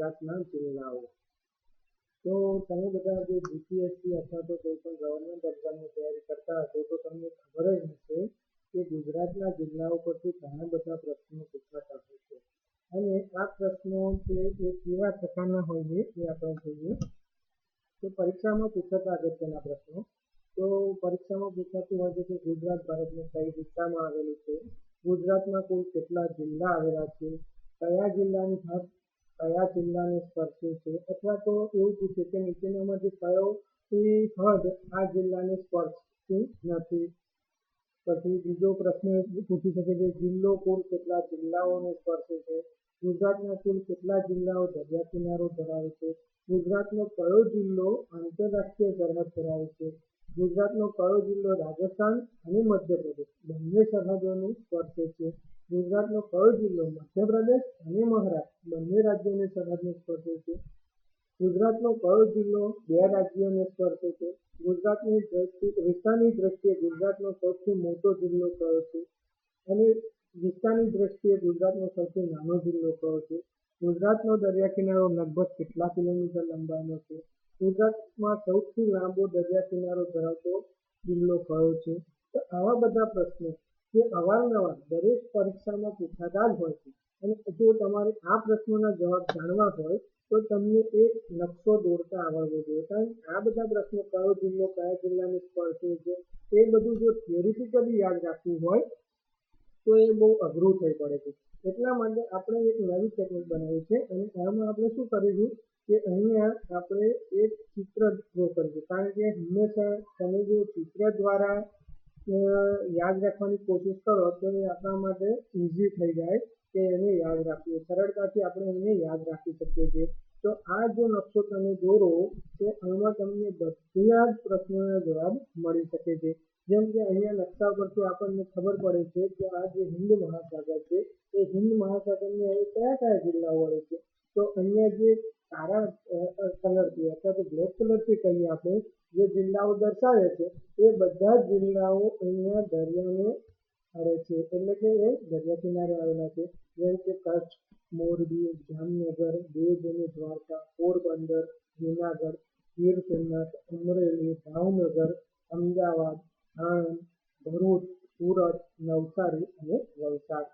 ગુજરાતના જિલ્લાઓ. તો તમે બધા જે જીપીએસસી અથવા તો કોઈ પણ ગવર્મેન્ટ એક્ઝામની તૈયારી કરતા હશો તો તમને ખબર જ હશે કે ગુજરાતના જિલ્લાઓ પરથી ઘણા બધા પ્રશ્નો પૂછાતા હોય છે. અને આ પ્રશ્નો છે એ કેવા પ્રકારના હોય છે એ આપણે જોઈએ. તો પરીક્ષામાં પૂછાતા અગત્યના પ્રશ્નો. તો પરીક્ષામાં પૂછાતું હોય છે કે ગુજરાત ભારતની કઈ દિશામાં આવેલું છે, ગુજરાતમાં કુલ કેટલા જિલ્લા આવેલા છે, કયા જિલ્લાની હદ કયા જિલ્લાને સ્પર્શે છે, અથવા તો એવું પૂછે કે નીચેનામાંથી કયો હદ આ જિલ્લાને સ્પર્શતી નથી. પછી બીજો પ્રશ્ન પૂછી શકે છે જિલ્લો કુલ કેટલા જિલ્લાઓને સ્પર્શે છે, ગુજરાતના કુલ કેટલા જિલ્લાઓ દરિયા કિનારો ધરાવે છે, ગુજરાતનો કયો જિલ્લો આંતરરાષ્ટ્રીય સરહદ ધરાવે છે, ગુજરાતનો કયો જિલ્લો રાજસ્થાન અને મધ્યપ્રદેશ બંને સરહદોને સ્પર્શે છે, ગુજરાતનો કયો જિલ્લો મધ્યપ્રદેશ અને મહારાષ્ટ્ર બંને રાજ્યોની સરહદને સ્પર્શે છે, ગુજરાતનો કયો જિલ્લો બે રાજ્યોને સ્પર્શે છે, ગુજરાતની વિસ્તારની દ્રષ્ટિએ ગુજરાતનો સૌથી મોટો જિલ્લો કયો છે અને વિસ્તારની દ્રષ્ટિએ ગુજરાતનો સૌથી નાનો જિલ્લો કયો છે, ગુજરાતનો દરિયા કિનારો લગભગ કેટલા કિલોમીટર લંબાઈનો છે, ગુજરાતમાં સૌથી લાંબો દરિયા કિનારો ધરાવતો જિલ્લો કયો છે. તો આવા બધા પ્રશ્નો જે અવારનવાર દરેક પરીક્ષામાં પૂછાતા જ હોય છે. અને જો તમારે આ પ્રશ્નોના જવાબ જાણવા હોય તો તમને એક નકશો દોરતા આવડવો જોઈએ. કારણ કે આ બધા પ્રશ્નો કયો જિલ્લો કયા જિલ્લાને સ્પર્શે છે એ બધું જો થિયોરિટિકલી યાદ રાખવું હોય તો એ બહુ અઘરું થઈ પડે છે. એટલા માટે આપણે એક નવી ટેકનિક બનાવી છે અને આમાં આપણે શું કરીશું કે અહીંયા આપણે એક ચિત્ર ડ્રો કરીશું. કારણ કે હંમેશા તમે જો ચિત્ર દ્વારા યાદ રાખવાની કોશિશ કરો તો એ આપણા માટે ઇઝી થઈ જાય કે એને યાદ રાખવું, સરળતાથી આપણે એને યાદ રાખી શકીએ છીએ. તો આ જો નકશો તમે દોરો તો આમાં તમને બધા જ પ્રશ્નોના જવાબ મળી શકે છે. જેમ કે અહીંયા નકશા પરથી આપણને ખબર પડે છે કે આ જે હિન્દ મહાસાગર છે એ હિન્દ મહાસાગરની હવે કયા કયા જિલ્લાઓ આવે છે. તો અહીંયા જે કાળા કલરથી અથવા તો બ્લેક કલરથી કહીએ આપણે જે જિલ્લાઓ દર્શાવે છે એ બધા જ જિલ્લાઓ અહીંયા દરિયાને અડે છે, એટલે કે એ દરિયા કિનારે આવેલા છે. જેમ કે કચ્છ, મોરબી, જામનગર, દેવભૂમિ દ્વારકા, પોરબંદર, જૂનાગઢ, ગીર સોમનાથ, અમરેલી, ભાવનગર, અમદાવાદ, આણંદ, ભરૂચ, સુરત, નવસારી અને વલસાડ.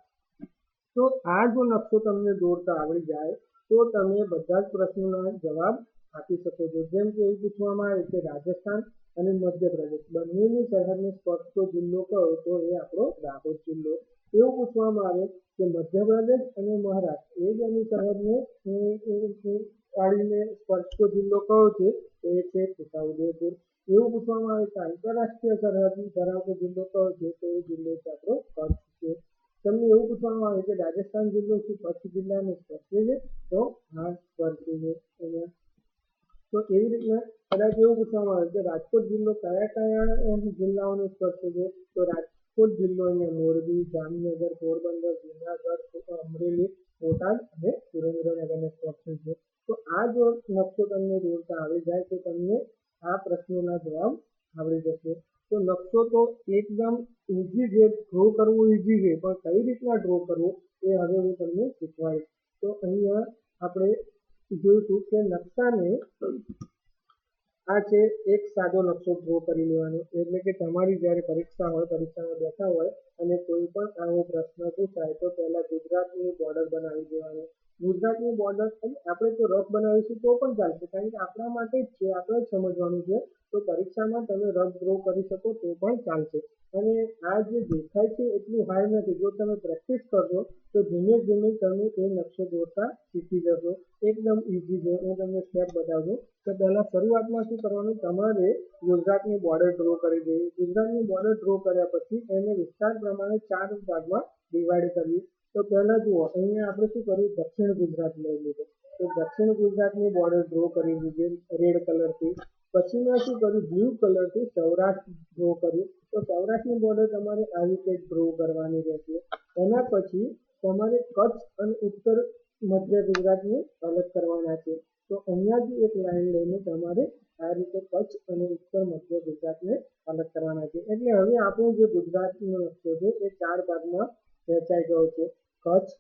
તો આ જો નકશો તમને દોરતા આવડી જાય તો તમે બધા જ પ્રશ્નોના જવાબ આપી શકો છો. જેમ કે એવું પૂછવામાં આવે કે રાજસ્થાન અને મધ્યપ્રદેશ બંનેની સરહદને સ્પર્શતો જિલ્લો કયો તો એ આપણો દાહોદ જિલ્લો. એવું પૂછવામાં આવે કે મધ્યપ્રદેશ અને મહારાષ્ટ્ર એ જ એની સરહદને આડીને સ્પર્શતો જિલ્લો કયો છે તો એ છે છોટાઉદેપુર. એવું પૂછવામાં આવે કે આંતરરાષ્ટ્રીય સરહદ ધરાવતો જિલ્લો કયો છે તો એ જિલ્લો છે આપણો કચ્છ છે. તમને એવું પૂછવામાં આવે કે રાજસ્થાન જિલ્લો શું કચ્છ જિલ્લાને સ્પર્શે છે તો હા સ્પર્શે છે. તો એવી રીતના કદાચ એવું પૂછવામાં આવે કે રાજકોટ જિલ્લો કયા કયા જિલ્લાઓને સ્પર્શે છે તો રાજકોટ જિલ્લો અહીંયા મોરબી, જામનગર, પોરબંદર, જૂનાગઢ, અમરેલી, બોટાદ અને સુરેન્દ્રનગરને સ્પર્શે છે. તો આ જો નકશો તમને દોરતા આવી જાય તો તમને આ પ્રશ્નોના જવાબ આવડી જશે. તો નકશો તો એકદમ ઇઝી છે, ડ્રો કરવું ઇઝી છે, પણ કઈ રીતના ડ્રો કરવો એ હવે હું તમને શીખવાડીશ. તો અહીંયા આપણે જોઈશું કે નકશાને આ છે એક સાદો નકશો ડ્રો કરી લેવાનો. એટલે કે તમારી જ્યારે પરીક્ષા હોય પરીક્ષામાં બેઠા હોય અને કોઈ પણ આવો પ્રશ્ન પૂછાય તો પહેલા ગુજરાતની બોર્ડર બનાવી દેવાની. ગુજરાતની બોર્ડર આપણે તો રફ બનાવીશું તો પણ ચાલશે, કારણ કે આપણા માટે જ છે, આપણે જ સમજવાનું છે. તો પરીક્ષામાં તમે રફ ડ્રો કરી શકો તો પણ ચાલશે. અને આ જે દેખાય છે એટલું હાર્ડ નથી. જો તમે પ્રેક્ટિસ કરશો તો ધીમે ધીમે તમે એ નકશો દોરતા શીખી જશો. એકદમ ઇઝી છે. હું તમને સ્ટેપ બતાવું. તો પહેલા શરૂઆતમાં શું કરવાનું, તમારે ગુજરાતની બોર્ડર ડ્રો કરી દેવી. ગુજરાતની બોર્ડર ડ્રો કર્યા પછી એને વિસ્તાર પ્રમાણે 4 ભાગમાં ડિવાઈડ કરવી. તો પહેલા જુઓ અહીંયા આપણે શું કર્યું, દક્ષિણ ગુજરાત લઈ લીધું. તો દક્ષિણ ગુજરાતની બોર્ડર ડ્રો કરી દીધી રેડ કલરથી. પછી મેં શું કર્યું, બ્લુ કલરથી સૌરાષ્ટ્ર ડ્રો કર્યું. તો સૌરાષ્ટ્રની બોર્ડર તમારે આવી રીતે ડ્રો કરવાની રહેશે. એના પછી તમારે કચ્છ અને ઉત્તર મધ્ય ગુજરાતને અલગ કરવાના છે. તો અહીંયાથી એક લાઈન લઈને તમારે આ રીતે કચ્છ અને ઉત્તર મધ્ય ગુજરાતને અલગ કરવાના છે. એટલે હવે આપણું જે ગુજરાતનો નકશો છે એ 4 ભાગમાં વહેંચાઈ ગયો છે. કચ્છ,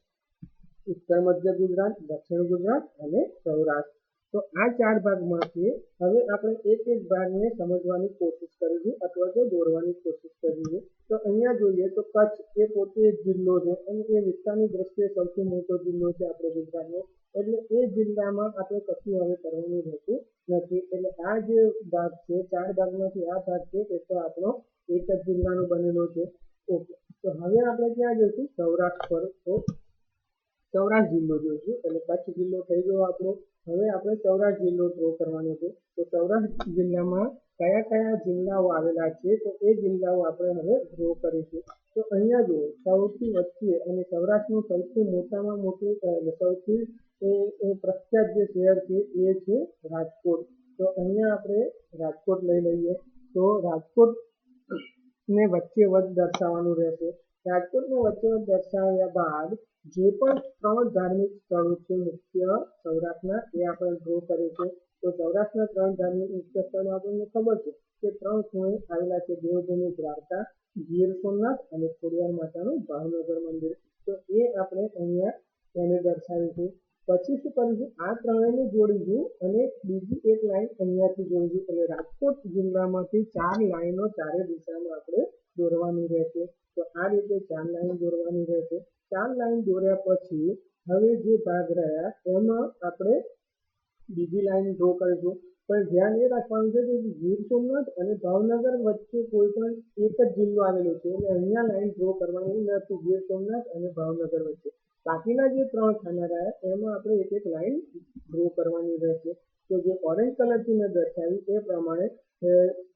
ઉત્તર મધ્ય ગુજરાત, દક્ષિણ ગુજરાત અને સૌરાષ્ટ્ર. તો આ 4 ભાગમાંથી હવે આપણે એક એક ભાગને સમજવાની કોશિશ કરીશું અથવા તો દોરવાની કોશિશ કરીશું. તો અહીંયા જોઈએ તો કચ્છ એ પોતે એક જિલ્લો છે અને એ વિસ્તારની દ્રષ્ટિએ સૌથી મોટો જિલ્લો છે આપણો ગુજરાતનો. એટલે એ જિલ્લામાં આપણે કશું હવે કરવાનું રહેતું નથી. એટલે આ જે ભાગ છે 4 ભાગમાંથી આ ભાગ છે એ તો આપણો એક જ જિલ્લાનો બનેલો છે. ઓકે, તો હવે આપણે ક્યાં જઈશું? સૌરાષ્ટ્ર પર. તો સૌરાષ્ટ્ર જિલ્લો જોઈશું. એટલે કચ્છ જિલ્લો થઈ ગયો આપણો. હવે આપણે સૌરાષ્ટ્ર જિલ્લો ડ્રો કરવાનો છે. તો સૌરાષ્ટ્ર જિલ્લામાં કયા કયા જિલ્લાઓ આવેલા છે તો એ જિલ્લાઓ આપણે હવે ડ્રો કરીશું. તો અહીંયા જુઓ, સૌથી વચ્ચે અને સૌરાષ્ટ્રનું સૌથી મોટામાં મોટું સૌથી પ્રખ્યાત જે શહેર છે એ છે રાજકોટ. તો અહીંયા આપણે રાજકોટ લઈ લઈએ. તો રાજકોટ ને વચ્ચે વચ્ચ દર્શાવવાનું રહેશે. રાજકોટને વચ્ચે વચ્ચ દર્શાવ્યા બાદ જે પણ 3 ધાર્મિક સ્થળો છે મુખ્ય સૌરાષ્ટ્રના એ આપણે ડ્રો કર્યું છે. તો સૌરાષ્ટ્રના 3 ધાર્મિક મુખ્ય સ્થળો આપણને ખબર છે કે 3 ખૂણે આવેલા છે: દેવભૂમિ દ્વારકા, ગીર સોમનાથ અને ખોડિયાર માતાનું ભાવનગર મંદિર. તો એ આપણે અહીંયા એને દર્શાવીશું. પછી શું કરીશું? આ ત્રણેયને જોડીશું અને બીજી એક લાઈન અહીંયાથી જોડીશું. એટલે રાજકોટ જિલ્લામાંથી 4 લાઈનો ચારે દિશામાં આપણે દોરવાની રહેશે. તો આ રીતે 4 લાઈન દોરવાની રહેશે. 4 લાઈન દોર્યા પછી હવે જે ભાગ રહ્યા એમાં આપણે બીજી લાઈન ડ્રો કરીશું. પણ ધ્યાન એ રાખવાનું છે કે ગીર સોમનાથ અને ભાવનગર વચ્ચે કોઈ પણ એક જ જિલ્લો આવેલો છે. એટલે અહીંયા લાઈન ડ્રો કરવાની નથી ગીર સોમનાથ અને ભાવનગર વચ્ચે. બાકીના જે 3 ખાના રહ્યા એમાં આપણે એક એક લાઈન ડ્રો કરવાની રહેશે. તો જે ઓરેન્જ કલરથી મેં દર્શાવી એ પ્રમાણે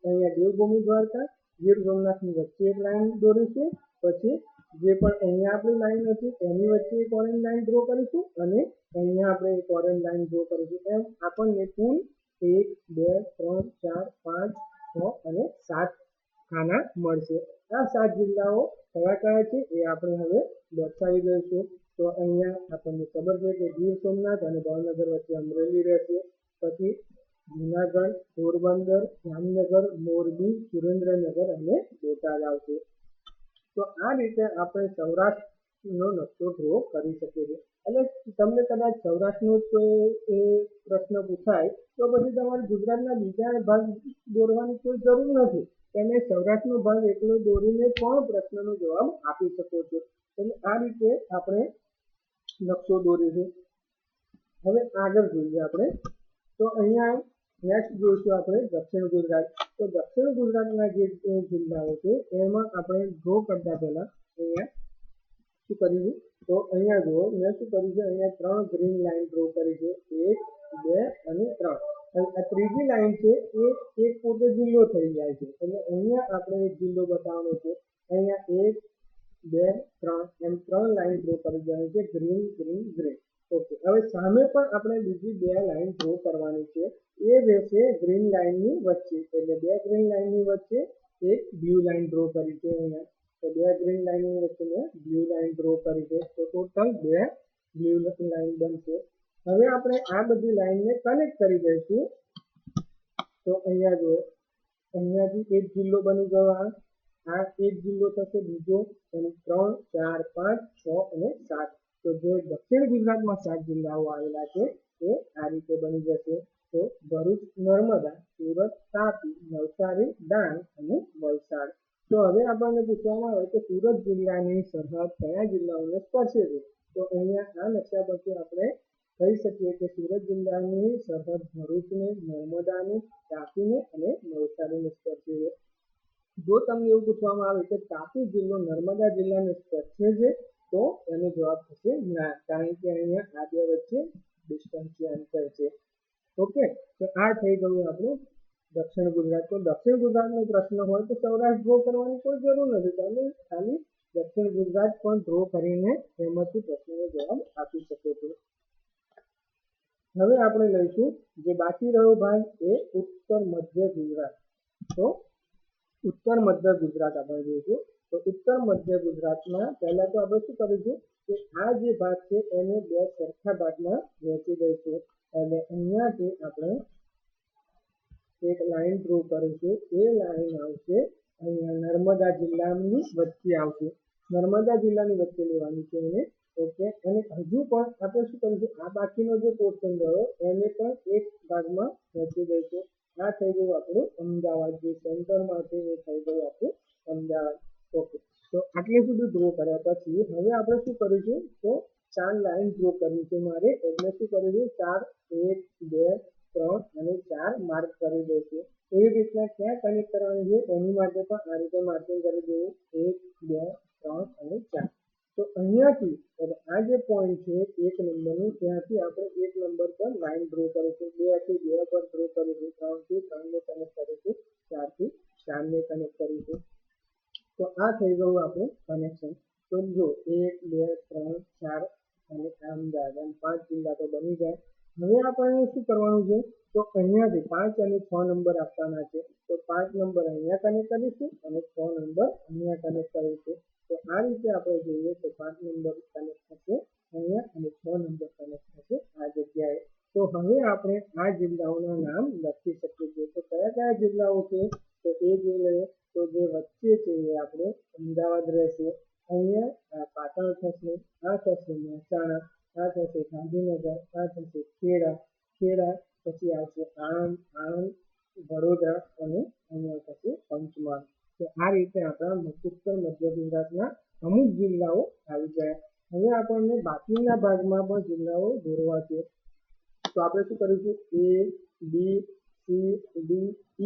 અહીંયા દેવભૂમિ દ્વારકા, ગીર સોમનાથની વચ્ચે એક લાઈન દોરીશું. પછી જે પણ અહીંયા આપણી લાઈન હતી એની વચ્ચે એક ઓરેન્જ લાઈન ડ્રો કરીશું અને અહીંયા આપણે એક ઓરેન્જ લાઈન ડ્રો કરીશું. એમ આપણને કુલ 1, 2, 3, 4, 5, 6 અને 7 ખાના મળશે. આ 7 જિલ્લાઓ કયા કયા છે એ આપણે હવે દર્શાવી દઈશું. તો અહીંયા આપણને ખબર છે કે ગીર સોમનાથ અને ભાવનગર વચ્ચે અમરેલી રહેશે. પછી જૂનાગઢ, પોરબંદર, જામનગર, મોરબી, સુરેન્દ્રનગર અને બોટાદ આવશે. તો આ રીતે આપણે સૌરાષ્ટ્રનો નકશો ડ્રો કરી શકીએ છીએ. એટલે તમને કદાચ સૌરાષ્ટ્રનો કોઈ પ્રશ્ન પૂછાય તો પછી તમારે ગુજરાતના બીજા ભાગ દોરવાની કોઈ જરૂર નથી. તમે સૌરાષ્ટ્રનો ભાગ એકલો દોરીને પણ પ્રશ્નનો જવાબ આપી શકો છો. એટલે આ રીતે આપણે નકશો દોરીશું. હવે આગળ જોઈએ આપણે. તો અહીંયા નેક્સ્ટ જોઈશું આપણે દક્ષિણ ગુજરાત. તો દક્ષિણ ગુજરાતના જે જિલ્લાઓ છે એમાં આપણે ડ્રો કરતા પહેલા અહીંયા શું કરીશું? તો અહીંયા જુઓ, મેં શું કર્યું છે? અહીંયા 3 ગ્રીન લાઈન ડ્રો કરી છે. 1, 2 અને 3. અને આ ત્રીજી લાઈન છે એ એક પોતે જિલ્લો થઈ જાય છે. એટલે અહીંયા આપણે એક જિલ્લો બતાવવાનો છે. અહીંયા 1, 2, 3 એમ 3 લાઈન ડ્રો કરી દેવાની છે. Green, green, green. ઓકે, હવે સામે પણ આપણે બીજી 2 લાઈન ડ્રો કરવાની છે. એ રહેશે ગ્રીન લાઈનની વચ્ચે. એટલે 2 ગ્રીન લાઈનની વચ્ચે એક બ્લુ લાઈન ડ્રો કરી છે અહીંયા. તો 2 ગ્રીન લાઈનની વચ્ચે મેં બ્લુ લાઈન ડ્રો કરી છે. તો ટોટલ 2 બ્લુ લાઈન બનશે. હવે આપણે આ બધી લાઈનને કનેક્ટ કરી દઈશું. તો અહીંયા જો અહીંયાથી એક જિલ્લો બની ગયો. આ એક જિલ્લો થશે બીજો. અને 3, 4, 5, 6 અને 7. તો જે દક્ષિણ ગુજરાતમાં 7 જિલ્લાઓ આવેલા છે એ આ રીતે બની જશે. તો ભરૂચ, નર્મદા, સુરત, તાપી, નવસારી, ડાંગ અને વલસાડ. તો હવે આપણને પૂછવામાં આવે કે સુરત જિલ્લાની સરહદ કયા જિલ્લાઓને સ્પર્શે છે? તો અહીંયા આ નકશા પરથી આપણે કહી શકીએ કે સુરત જિલ્લાની સરહદ ભરૂચને, નર્મદાને, તાપીને અને નવસારીને સ્પર્શે છે. જો તમને એવું પૂછવામાં આવે કે તાપી જિલ્લો નર્મદા જિલ્લાને સ્પર્શે છે તો એનો જવાબ થશે ના, કારણ કે અહીંયા આ 2 વચ્ચે ડિસ્ટન્સ છે, અંતર છે. ઓકે, તો આ થઈ ગયું આપણું દક્ષિણ ગુજરાત. તો દક્ષિણ ગુજરાતનો પ્રશ્ન હોય તો સૌરાષ્ટ્ર ડ્રો કરવાની કોઈ જરૂર નથી. તમે ખાલી દક્ષિણ ગુજરાત પણ ડ્રો કરીને એમાંથી પ્રશ્નનો જવાબ આપી શકો છો. હવે આપણે લઈશું જે બાકી રહ્યો ભાગ એ ઉત્તર મધ્ય ગુજરાત. તો ઉત્તર મધ્ય ગુજરાત આપણે જોઈશું. તો ઉત્તર મધ્ય ગુજરાતમાં પહેલા તો આપણે શું કરીશું કે આ જે ભાગ છે એને 2 સરખા ભાગમાં વહેંચી દઈશું. અને અહીંયાથી આપણે એક લાઈન ડ્રો કરીશું. એ લાઈન આવશે અહીંયા નર્મદા જિલ્લાની વચ્ચે આવશે. નર્મદા જિલ્લાની વચ્ચે લેવાની છે એને. ઓકે, અને હજુ પણ આપણે શું કરીશું, આ બાકીનો જે પોર્શન રહ્યો એને પણ એક ભાગમાં વહેંચી દઈશું. આ થઈ ગયું આપણું અમદાવાદ, જે સેન્ટરમાં છે એ થઈ ગયું આપણું અમદાવાદ. ઓકે, તો આટલે સુધી ડ્રો કર્યા પછી હવે આપણે શું કરીશું, તો 4 લાઈન ડ્રો કરવી છે મારે. એટલે શું કરીશું, 4 1 2 3 અને 4 માર્ક કરી દઈશું. એવી રીતના ક્યાં કનેક્ટ કરવાની છે એની માટે પણ આ રીતે માર્કિંગ કરી દેવું, 1 2 3 અને 4. તો અહીંયાથી આ જે પોઈન્ટ છે 1 નંબરનું, ત્યાંથી આપણે 1 નંબર પર લાઈન ડ્રો કરીશું, 2 થી 2 પર ડ્રો કરીશું, 3 થી 3 ને કનેક્ટ કરીશું, 4 થી 4 ને કનેક્ટ કરીશું. તો આ થઈ ગયું આપણું કનેક્શન. તો જો 1 2 3 4 અને અમદાવાદ, 5 જિલ્લા તો બની જાય. હવે આપણે શું કરવાનું છે, તો અહીંયાથી 5 અને 6 નંબર આપવાના છે. તો 5 નંબર અહીંયા કનેક્ટ કરીશું અને 6 નંબર અહીંયા કનેક્ટ કરીશું. તો આ રીતે આપણે જોઈએ તો 5 નંબર કનેક્ટ થશે અહીંયા અને 6 નંબર કનેક્ટ થશે આ જગ્યાએ. તો હવે આપણે આ જિલ્લાઓના નામ લખી શકીએ છીએ. તો કયા કયા જિલ્લાઓ છે, તો એ જોઈ લઈએ. તો જે વચ્ચે છે એ આપણે અમદાવાદ રહેશે, અહીંયા પાટણ થશે, આ થશે મહેસાણા, આ થશે ગાંધીનગર, આ થશે ખેડા, પછી આવશે આણંદ, વડોદરા અને અહીંયા થશે પંચમહાલ. તો આ રીતે આપણા ઉત્તર મધ્ય ગુજરાતના અમુક જિલ્લાઓ આવી જાય. હવે આપણને બાકીના ભાગમાં પણ જિલ્લાઓ દોરવા છે. તો આપણે શું કરીશું, A B C D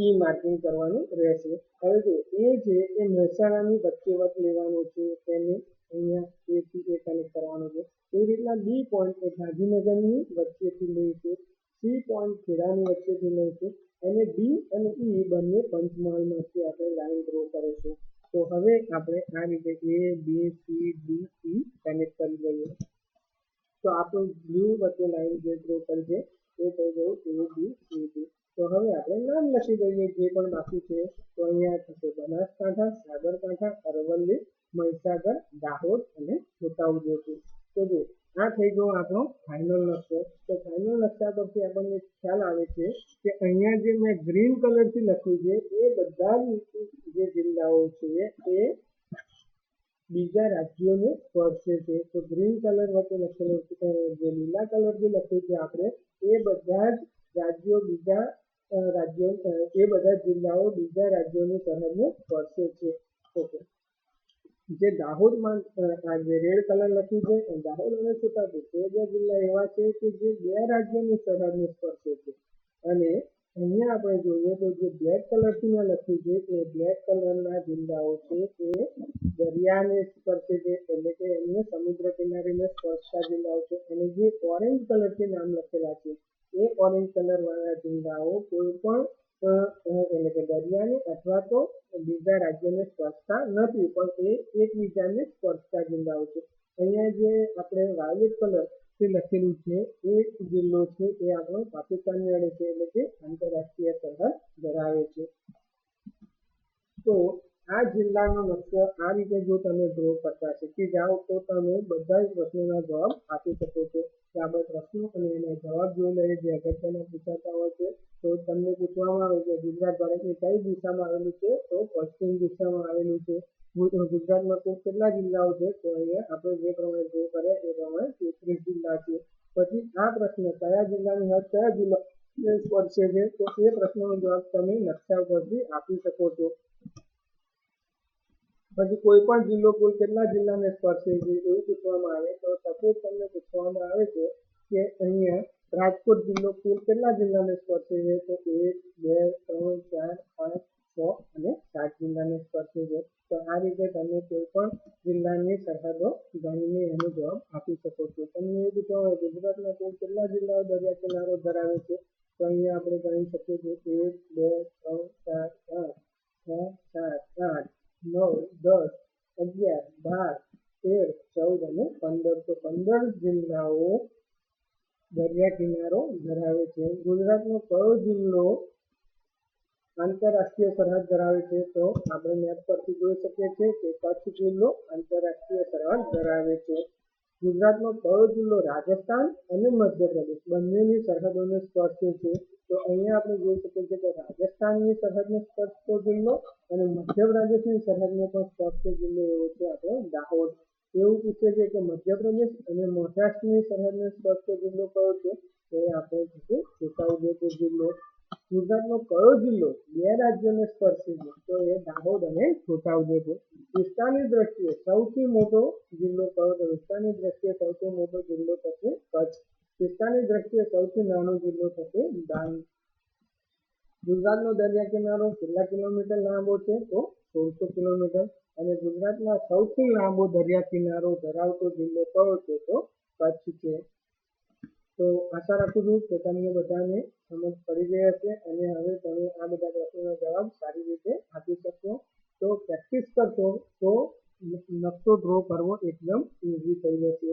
E marking કરવાનું રહેશે. હવે જો એ છે એ મહેસાણાની વચ્ચે લેવાનું છે, તેને અહીંયા A થી A કનેક્ટ કરવાનું છે. એવી રીતના B પોઈન્ટ એ ગાંધીનગરની વચ્ચેથી લઈશું, C પોઈન્ટ ખેડાની વચ્ચેથી લઈશું અને D અને E બંને પંચમહાલમાંથી આપણે લાઈન ડ્રો કરીશું. તો હવે આપણે આ રીતે A B C D E connect કરી દઈએ. તો આપણું બ્લુ વચ્ચે લાઈન જે ડ્રો કરી છે એ થઈ ગયું A B C D. તો હવે આપણે નામ લખી દઈએ જે પણ બાકી છે. તો અહીંયા થશે બનાસકાંઠા, સાબરકાંઠા, અરવલ્લી, મહીસાગર, દાહોદ અને છોટાઉદેપુર. તો જો આ થઈ ગયો આપણો ફાઇનલ નકશો. તો ફાઇનલ નકશા પરથી આપણને ખ્યાલ આવે છે કે અહીંયા જે મેં ગ્રીન કલરથી લખ્યું છે એ બધા જે જિલ્લાઓ છે એ બીજા રાજ્યોને સ્પર્શે છે. તો ગ્રીન કલર વચ્ચે લખેલું જે લીલા કલર જે લખ્યું છે આપણે, એ બધા જ રાજ્યો બીજા એ બધા જિલ્લાઓ બીજા રાજ્યોની સરહદને સ્પર્શે છે. ઓકે, જે દાહોદમાં જે રેડ કલર લખ્યું છે, દાહોદ અને છોટાઉદેપુર એ બે જિલ્લા એવા છે કે જે 2 રાજ્યોની સરહદને સ્પર્શે છે. અને અહીંયા આપણે જોઈએ તો જે બ્લેક કલરથી મેં લખ્યું છે એ બ્લેક કલરના જિલ્લાઓ છે એ દરિયાને સ્પર્શે છે, એટલે કે એમને સમુદ્ર કિનારીને સ્પર્શતા જિલ્લાઓ છે. અને જે ઓરેન્જ કલરથી નામ લખેલા છે એ ઓરેન્જ કલર વાળા જિલ્લાઓ કોઈ પણ એટલે કે દરિયાને અથવા તો બીજા રાજ્યોને સ્પર્શતા નથી, પણ એ એકબીજાને સ્પર્શતા જિલ્લાઓ છે. અહીંયા જે આપણે વાયોલેટ કલર જે લખેલું છે એ જિલ્લો છે એ આપણો પાકિસ્તાનની અડે છે, એટલે કે આંતરરાષ્ટ્રીય સરહદ ધરાવે છે. તો આ જિલ્લાનો નકશો આ રીતે જો તમે ડ્રો કરતા શીખી જાઓ તો તમે બધા જ પ્રશ્નોના જવાબ આપી શકો છો. ત્યારબાદ પ્રશ્નો અને એના જવાબ જોઈ લઈએ જે અગત્યના પૂછાતા હોય છે. તો તમને પૂછવામાં આવે કે ગુજરાત ભારતની કઈ દિશામાં આવેલું છે, તો પશ્ચિમ દિશામાં આવેલું છે. ગુજરાતમાં કુલ કેટલા જિલ્લાઓ છે, તો અહીંયા આપણે જે પ્રમાણે ડ્રો કર્યા એ પ્રમાણે 33 જિલ્લા છે. પછી આ પ્રશ્ન કયા જિલ્લાની હદ કયા જિલ્લાને સ્પર્શે છે, તો એ પ્રશ્નનો જવાબ તમે નકશા ઉપરથી આપી શકો છો. પછી કોઈ પણ જિલ્લો કુલ કેટલા જિલ્લાને સ્પર્શે છે એવું પૂછવામાં આવે તો સપોઝ તમને પૂછવામાં આવે છે કે અહીંયા રાજકોટ જિલ્લો કુલ કેટલા જિલ્લાને સ્પર્શે છે, તો 1 2 3 4 5 6 અને 7 જિલ્લાને સ્પર્શે છે. તો આ રીતે તમે કોઈ પણ જિલ્લાની સરહદો ગણીને એનો જવાબ આપી શકો છો. તમને એવું પૂછવામાં આવે ગુજરાતના કુલ કેટલા જિલ્લાઓ દરિયા કિનારો ધરાવે છે, તો અહીંયા આપણે ગણી શકીએ છીએ 1 2 3 4 5 6 7 8 9 10 11 12 13 14 અને 15. તો 15 જિલ્લાઓ દરિયા કિનારો ધરાવે છે. ગુજરાતનો કયો જિલ્લો આંતરરાષ્ટ્રીય સરહદ ધરાવે છે, તો આપણે મેપ પરથી જોઈ શકીએ છીએ કે કચ્છ જિલ્લો આંતરરાષ્ટ્રીય સરહદ ધરાવે છે. ગુજરાતનો કયો જિલ્લો રાજસ્થાન અને મધ્યપ્રદેશ બંનેની સરહદોને સ્પર્શે છે, તો અહીંયા આપણે જોઈ શકીએ છીએ કે રાજસ્થાનની સરહદને સ્પર્શતો જિલ્લો અને મધ્યપ્રદેશની સરહદને પણ સ્પર્શતો જિલ્લો એવો છે આપણો દાહોદ. એવું પૂછે છે કે મધ્યપ્રદેશ અને મહારાષ્ટ્રની સરહદને સ્પર્શતો જિલ્લો કયો છે? તો એ આપણો છે છોટાઉદેપુર જિલ્લો. ગુજરાતનો કયો જિલ્લો 2 રાજ્યોને સ્પર્શે છે? તો એ દાહોદ અને છોટાઉદેપુર. વિસ્તારની દ્રષ્ટિએ સૌથી મોટો જિલ્લો કયો? તો વિસ્તારની દ્રષ્ટિએ સૌથી મોટો જિલ્લો થશે કચ્છ. વિસ્તારની દ્રષ્ટિએ સૌથી નાનો જિલ્લો થશે ડાંગ. ગુજરાતનો દરિયા કિનારો કેટલા કિલોમીટર લાંબો છે? તો 1600 કિલોમીટર. અને ગુજરાતમાં સૌથી લાંબો દરિયા કિનારો ધરાવતો જિલ્લો કયો છે? તો કચ્છ છે. તો આશા રાખું છું કે તમને બધાને સમજ પડી ગઈ હશે અને હવે તમે આ બધા પ્રશ્નોના જવાબ સારી રીતે આપી શકશો. તો પ્રેક્ટિસ કરશો તો નકશો ડ્રો કરવો એકદમ ઇઝી થઈ જશે.